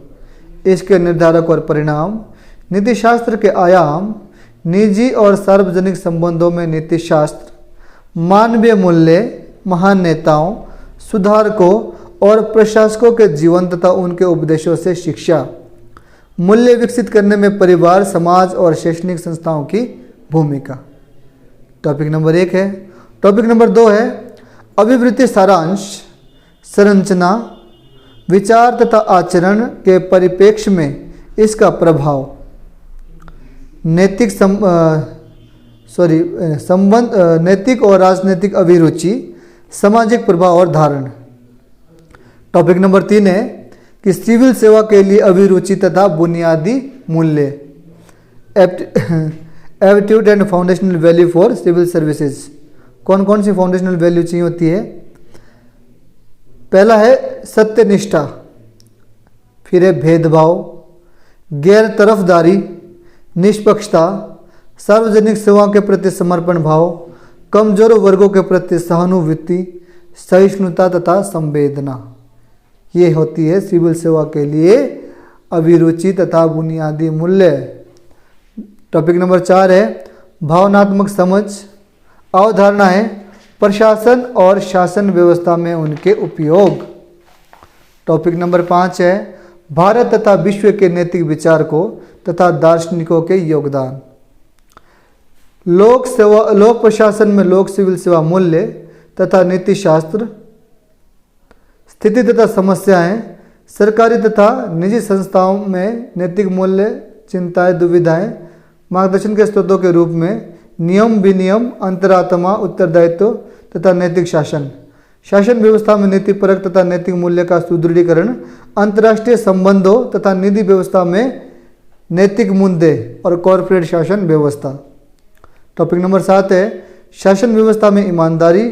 इसके निर्धारक और परिणाम, नीतिशास्त्र के आयाम, निजी और सार्वजनिक संबंधों में नीतिशास्त्र, मानवीय मूल्य, महान नेताओं, सुधारकों और प्रशासकों के जीवन तथा उनके उपदेशों से शिक्षा, मूल्य विकसित करने में परिवार, समाज और शैक्षणिक संस्थाओं की भूमिका। टॉपिक नंबर 1 है। टॉपिक नंबर 2 है अभिवृत्ति सारांश, संरचना, विचार तथा आचरण के परिप्रेक्ष्य में इसका प्रभाव, नैतिक और राजनीतिक अभिरुचि, सामाजिक प्रभाव और धारण। टॉपिक नंबर 3 है कि सिविल सेवा के लिए अभिरुचि तथा बुनियादी मूल्य, aptitude and foundational value for civil services. कौन कौन सी फाउंडेशनल वैल्यू चाहिए होती है? पहला है सत्यनिष्ठा, फिर है भेदभाव, गैर तरफदारी, निष्पक्षता, सार्वजनिक सेवा के प्रति समर्पण भाव, कमजोर वर्गों के प्रति सहानुभूति, सहिष्णुता तथा संवेदना। ये होती है सिविल सेवा के लिए अभिरुचि तथा बुनियादी मूल्य। टॉपिक नंबर 4 है भावनात्मक समझ। अवधारणा है प्रशासन और शासन व्यवस्था में उनके उपयोग। टॉपिक नंबर 5 है भारत तथा विश्व के नैतिक विचारकों तथा दार्शनिकों के योगदान। लोक प्रशासन में लोक सिविल सेवा मूल्य तथा नीति शास्त्र, स्थिति तथा समस्याएं, सरकारी तथा निजी संस्थाओं में नैतिक मूल्य, चिंताएं, दुविधाएं, मार्गदर्शन के स्रोतों के रूप में नियम, विनियम, अंतरात्मा, उत्तरदायित्व तथा नैतिक शासन, शासन व्यवस्था में नीतिपरक तथा नैतिक मूल्य का सुदृढ़ीकरण, अंतर्राष्ट्रीय संबंधों तथा निधि व्यवस्था में नैतिक मुद्दे और कॉरपोरेट शासन व्यवस्था। टॉपिक नंबर 7 है शासन व्यवस्था में ईमानदारी,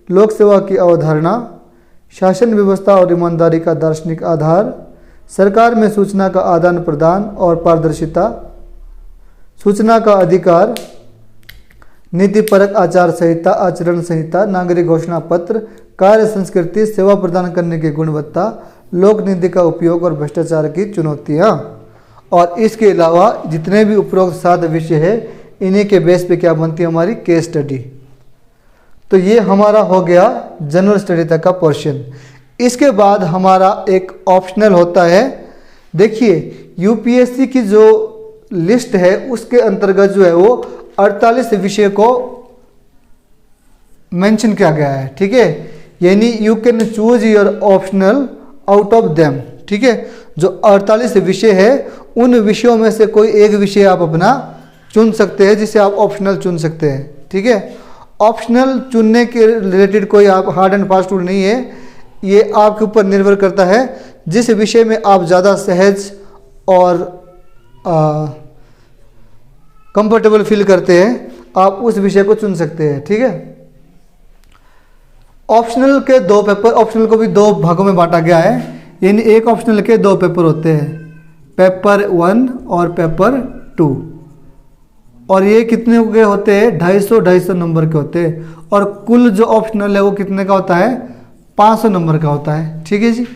लोक सेवा की अवधारणा, शासन व्यवस्था और ईमानदारी का दार्शनिक आधार, सरकार में सूचना का आदान प्रदान और पारदर्शिता, सूचना का अधिकार, नीतिपरक आचार संहिता, आचरण संहिता, नागरिक घोषणा पत्र, कार्य संस्कृति, सेवा प्रदान करने की गुणवत्ता, लोक नीति का उपयोग और भ्रष्टाचार की चुनौतियाँ। और इसके अलावा जितने भी उपरोक्त 7 विषय है इन्हीं के बेस पे क्या बनती है हमारी केस स्टडी। तो ये हमारा हो गया जनरल स्टडी तक का पोर्शन। इसके बाद हमारा एक ऑप्शनल होता है। देखिए यूपीएससी की जो लिस्ट है उसके अंतर्गत जो है वो 48 विषय को मेंशन किया गया है, ठीक है। यानी you can choose your optional out of them, ठीक है। जो 48 विषय है उन विषयों में से कोई एक विषय आप अपना चुन सकते हैं, जिसे आप ऑप्शनल चुन सकते हैं। ठीक है, ऑप्शनल चुनने के रिलेटेड कोई आप हार्ड एंड फास्ट रूल नहीं है, ये आपके ऊपर निर्भर करता है। जिस विषय में आप ज़्यादा सहज और कंफर्टेबल फील करते हैं आप उस विषय को चुन सकते हैं। ठीक है, ऑप्शनल के 2 पेपर, ऑप्शनल को भी 2 भागों में बांटा गया है, यानी एक ऑप्शनल के 2 पेपर होते हैं, पेपर 1 और पेपर 2, और ये कितने के होते हैं 250 नंबर के होते हैं, और कुल जो ऑप्शनल है वो कितने का होता है 500 नंबर का होता है। ठीक है जी,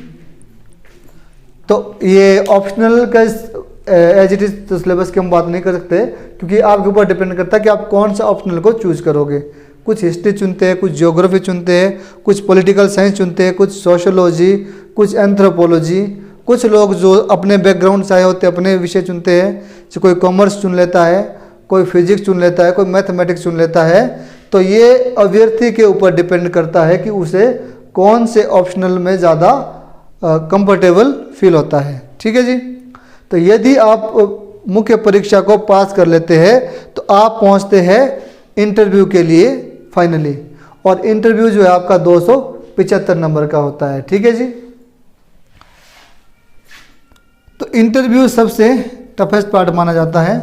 तो ये ऑप्शनल का एज इट इज तो सिलेबस की हम बात नहीं कर सकते, क्योंकि आपके ऊपर डिपेंड करता है कि आप कौन सा ऑप्शनल को चूज करोगे। कुछ हिस्ट्री चुनते हैं, कुछ ज्योग्राफी चुनते हैं, कुछ पॉलिटिकल साइंस चुनते हैं, कुछ सोशोलॉजी, कुछ एंथ्रोपोलॉजी, कुछ लोग जो अपने बैकग्राउंड से आए होते हैं अपने विषय चुनते हैं, जो कोई कॉमर्स चुन लेता है, कोई फिजिक्स चुन लेता है, कोई मैथमेटिक्स चुन लेता है। तो ये अभ्यर्थी के ऊपर डिपेंड करता है कि उसे कौन से ऑप्शनल में ज़्यादा कंफर्टेबल फील होता है। ठीक है जी, तो यदि आप मुख्य परीक्षा को पास कर लेते हैं तो आप पहुंचते हैं इंटरव्यू के लिए फाइनली, और इंटरव्यू जो है आपका 275 नंबर का होता है। ठीक है जी, तो इंटरव्यू सबसे टफेस्ट पार्ट माना जाता है,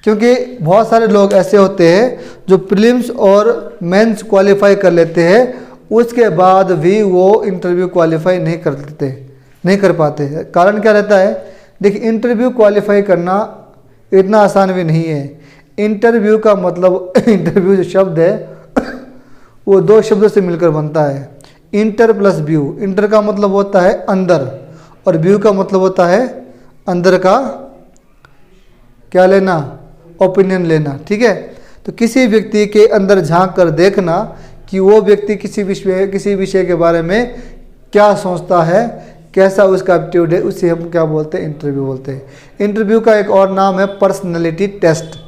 क्योंकि बहुत सारे लोग ऐसे होते हैं जो प्रीलिम्स और मेंस क्वालिफाई कर लेते हैं, उसके बाद भी वो इंटरव्यू क्वालिफाई नहीं कर पाते। कारण क्या रहता है? देखिए, इंटरव्यू क्वालिफाई करना इतना आसान भी नहीं है। इंटरव्यू का मतलब इंटरव्यू जो शब्द है वो 2 शब्दों से मिलकर बनता है, इंटर प्लस व्यू। इंटर का मतलब होता है अंदर, और व्यू का मतलब होता है अंदर का क्या लेना, ओपिनियन लेना। ठीक है, तो किसी व्यक्ति के अंदर झांक कर देखना कि वो व्यक्ति किसी विषय के बारे में क्या सोचता है, कैसा उसका एप्टीट्यूड है, उसे हम क्या बोलते हैं, इंटरव्यू बोलते हैं। इंटरव्यू का एक और नाम है पर्सनैलिटी टेस्ट,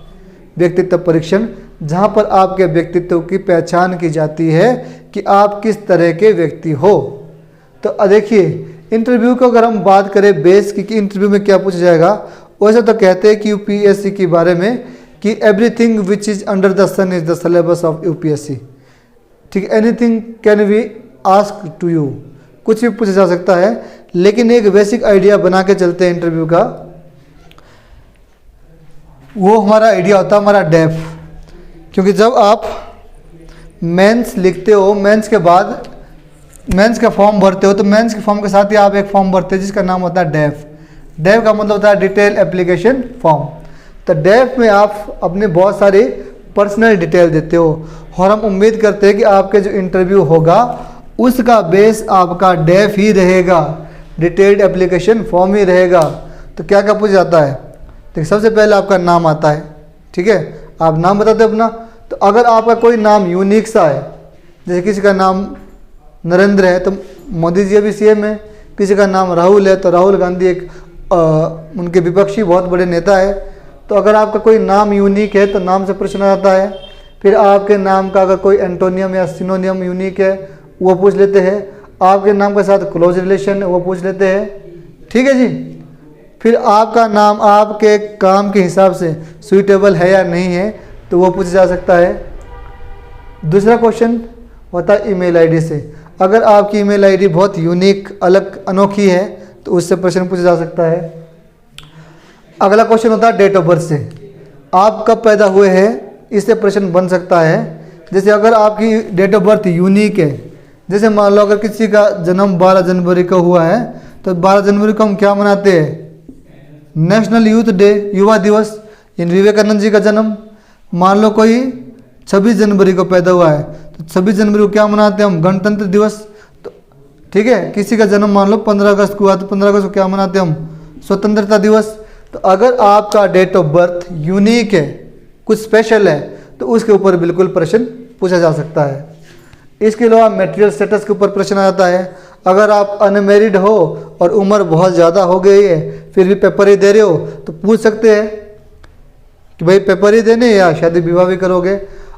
व्यक्तित्व परीक्षण, जहाँ पर आपके व्यक्तित्व की पहचान की जाती है कि आप किस तरह के व्यक्ति हो। तो देखिए, इंटरव्यू को अगर हम बात करें बेस की कि इंटरव्यू में क्या पूछा जाएगा, वैसे तो कहते हैं कि यूपीएससी के बारे में कि everything which is under the sun is the syllabus of UPSC. ठीक है, anything can be ask to you, कुछ भी पूछा जा सकता है, लेकिन एक बेसिक आइडिया बना के चलते हैं इंटरव्यू का। वो हमारा आइडिया होता है हमारा डेफ, क्योंकि जब आप मेंस लिखते हो, मेंस के बाद मेंस का फॉर्म भरते हो, तो मेंस के फॉर्म के साथ ही आप एक फॉर्म भरते हैं जिसका नाम होता है डेफ। डेफ का मतलब होता है डिटेल एप्लीकेशन फॉर्म। तो डेफ में आप अपने बहुत सारे पर्सनल डिटेल देते हो, और हम उम्मीद करते हैं कि आपके जो इंटरव्यू होगा उसका बेस आपका डेफ ही रहेगा, डिटेल्ड एप्लीकेशन फॉर्म ही रहेगा। तो क्या क्या पूछा जाता है? देखिए, सबसे पहले आपका नाम आता है। ठीक है, आप नाम बताते हो अपना। तो अगर आपका कोई नाम यूनिक सा है, जैसे किसी का नाम नरेंद्र है तो मोदी जी अभी सीएम है, किसी का नाम राहुल है तो राहुल गांधी एक उनके विपक्षी बहुत बड़े नेता है। तो अगर आपका कोई नाम यूनिक है तो नाम से प्रश्न आता है। फिर आपके नाम का अगर कोई एंटोनियम या सिनोनियम यूनिक है वो पूछ लेते हैं। आपके नाम के साथ क्लोज रिलेशन है वो पूछ लेते हैं। ठीक है जी, फिर आपका नाम आपके काम के हिसाब से सुइटेबल है या नहीं है तो वो पूछा जा सकता है। दूसरा क्वेश्चन होता है ईमेल आईडी से। अगर आपकी ईमेल आईडी बहुत यूनिक, अलग, अनोखी है तो उससे प्रश्न पूछा जा सकता है। अगला क्वेश्चन होता है डेट ऑफ बर्थ से। आप कब पैदा हुए हैं, इससे प्रश्न बन सकता है। जैसे अगर आपकी डेट ऑफ बर्थ यूनिक है, जैसे मान लो अगर किसी का जन्म 12 जनवरी को हुआ है तो 12 जनवरी को हम क्या मनाते हैं? नेशनल यूथ डे, युवा दिवस, यानी विवेकानंद जी का जन्म। मान लो कोई 26 जनवरी को पैदा हुआ है तो 26 जनवरी को क्या मनाते हैं हम? गणतंत्र दिवस। तो ठीक है, किसी का जन्म मान लो 15 अगस्त को हुआ तो 15 अगस्त को क्या मनाते हैं हम? स्वतंत्रता दिवस। तो अगर आपका डेट ऑफ बर्थ यूनिक है, कुछ स्पेशल है, तो उसके ऊपर बिल्कुल प्रश्न पूछा जा सकता है। इसके अलावा मटेरियल स्टेटस के ऊपर प्रश्न आता है। अगर आप अनमेरिड हो और उम्र बहुत ज़्यादा हो गई है फिर भी पेपर ही दे रहे हो तो पूछ सकते हैं कि भाई पेपर ही देने या शादी विवाह भी करोगे।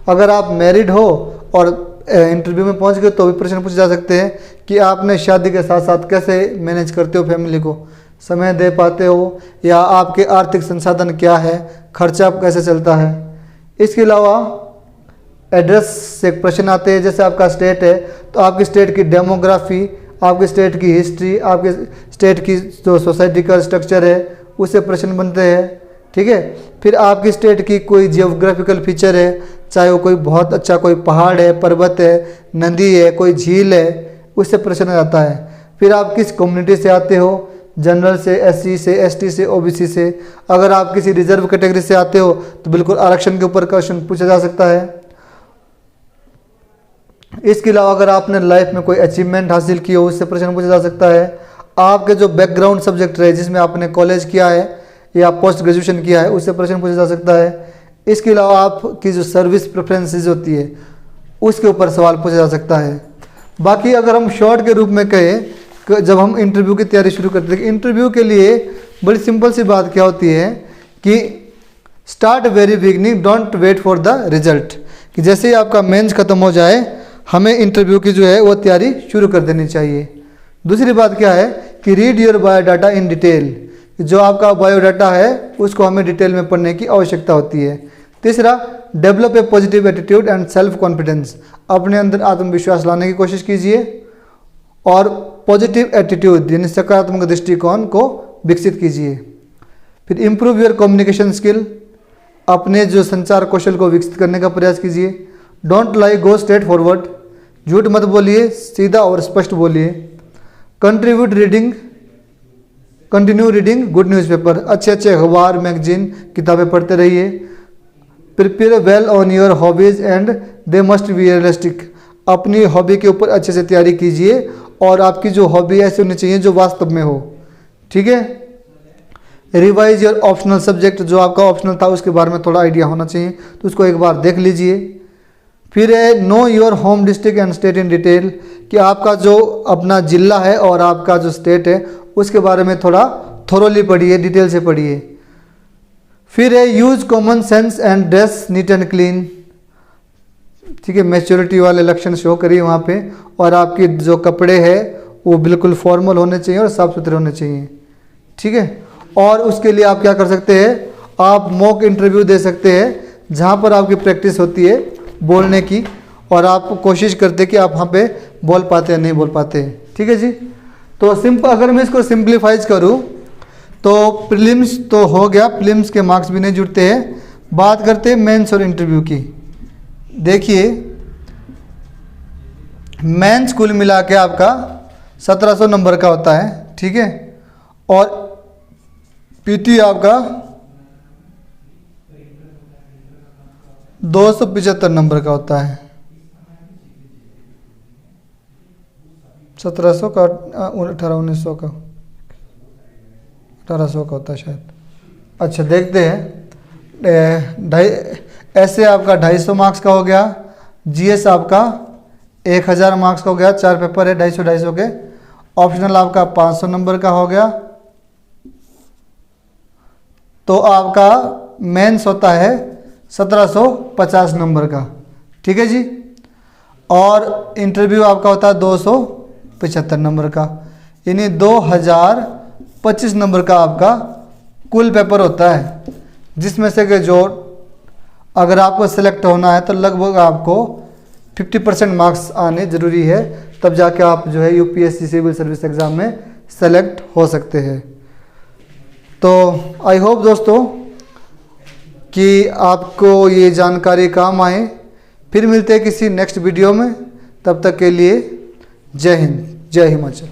अगर आप मैरिड हो और इंटरव्यू में पहुंच गए तो भी प्रश्न पूछे जा सकते हैं कि आपने शादी के साथ साथ कैसे मैनेज करते हो फैमिली को। समय दे पाते हो, या आपके आर्थिक संसाधन क्या है, खर्चा कैसे चलता है। इसके अलावा एड्रेस से प्रश्न आते हैं, जैसे आपका स्टेट है तो आपकी स्टेट की डेमोग्राफी, आपके स्टेट की हिस्ट्री, आपके स्टेट की जो सोसाइटी का स्ट्रक्चर है उससे प्रश्न बनते हैं, ठीक है। फिर आपकी स्टेट की कोई जियोग्राफिकल फीचर है, चाहे वो कोई बहुत अच्छा कोई पहाड़ है, पर्वत है, नदी है, कोई झील है, उससे प्रश्न आता है। फिर आप किस कम्युनिटी से आते हो, जनरल से, एससी से, एसटी से, ओबीसी से। अगर आप किसी रिजर्व कैटेगरी से आते हो तो बिल्कुल आरक्षण के ऊपर क्वेश्चन पूछा जा सकता है। इसके अलावा अगर आपने लाइफ में कोई अचीवमेंट हासिल की हो उससे प्रश्न पूछा जा सकता है। आपके जो बैकग्राउंड सब्जेक्ट रहे जिसमें आपने कॉलेज किया है या पोस्ट ग्रेजुएशन किया है उससे प्रश्न पूछा जा सकता है। इसके अलावा आपकी जो सर्विस प्रेफरेंसेस होती है उसके ऊपर सवाल पूछा जा सकता है। बाकी अगर हम शॉर्ट के रूप में कहें, जब हम इंटरव्यू की तैयारी शुरू करते हैं, इंटरव्यू के लिए बड़ी सिंपल सी बात क्या होती है कि start very beginning, don't wait for the result. कि जैसे ही आपका मेंस खत्म हो जाए हमें इंटरव्यू की जो है वो तैयारी शुरू कर देनी चाहिए। दूसरी बात क्या है कि read your biodata in detail, जो आपका बायोडाटा है उसको हमें डिटेल में पढ़ने की आवश्यकता होती है। तीसरा, develop a positive attitude and self confidence, अपने अंदर आत्मविश्वास लाने की कोशिश कीजिए और पॉजिटिव एटीट्यूड यानी सकारात्मक दृष्टिकोण को विकसित कीजिए। फिर इम्प्रूव योर कम्युनिकेशन स्किल, अपने जो संचार कौशल को विकसित करने का प्रयास कीजिए। Don't lie, go straight forward, झूठ मत बोलिए, सीधा और स्पष्ट बोलिए। कंटिन्यू रीडिंग गुड न्यूज़पेपर, अच्छे अच्छे अखबार, मैगजीन, किताबें पढ़ते रहिए। Prepare well on your hobbies and they must be realistic, अपनी हॉबी के ऊपर अच्छे से तैयारी कीजिए और आपकी जो हॉबी ऐसी होनी चाहिए जो वास्तव में हो, ठीक है। रिवाइज योर ऑप्शनल सब्जेक्ट, जो आपका ऑप्शनल था उसके बारे में थोड़ा आइडिया होना चाहिए तो उसको एक बार देख लीजिए। फिर है know your home district and state in detail, कि आपका जो अपना जिला है और आपका जो स्टेट है उसके बारे में थोड़ा थोरोली पढ़िए, डिटेल से पढ़िए। फिर है use common sense and dress neat and clean, ठीक है, मैच्योरिटी वाले लक्षण शो करिए वहाँ पे, और आपके जो कपड़े हैं वो बिल्कुल फॉर्मल होने चाहिए और साफ़ सुथरे होने चाहिए, ठीक है। और उसके लिए आप क्या कर सकते हैं, आप मॉक इंटरव्यू दे सकते हैं जहाँ पर आपकी प्रैक्टिस होती है बोलने की और आप कोशिश करते हैं कि आप वहाँ पे बोल पाते हैं नहीं बोल पाते, ठीक है जी। तो सिंपल अगर मैं इसको सिंप्लीफाइज करूँ तो प्रीलिम्स तो हो गया, प्रीलिम्स के मार्क्स भी नहीं जुड़ते हैं। बात करते हैं मेंस और इंटरव्यू की। देखिए मेंस कुल मिला के आपका 1700 नंबर का होता है, ठीक है, और पीटी आपका 275 नंबर का होता है। 1700 का 1800 का 1800 का होता है शायद। अच्छा देखते हैं, ऐसे आपका 250 मार्क्स का हो गया, जीएस आपका 1000 मार्क्स का हो गया, 4 पेपर है 250 के। ऑप्शनल आपका 500 नंबर का हो गया। तो आपका मेंस होता है 1750 नंबर का, ठीक है जी। और इंटरव्यू आपका होता है 275 नंबर का, यानी 2025 नंबर का आपका कुल पेपर होता है, जिसमें से कि जो अगर आपको सेलेक्ट होना है तो लगभग आपको 50% मार्क्स आने ज़रूरी है, तब जाके आप जो है यूपीएससी सिविल सर्विस एग्ज़ाम में सेलेक्ट हो सकते हैं। तो आई होप दोस्तों कि आपको ये जानकारी काम आए। फिर मिलते हैं किसी नेक्स्ट वीडियो में, तब तक के लिए जय हिंद, जय हिमाचल।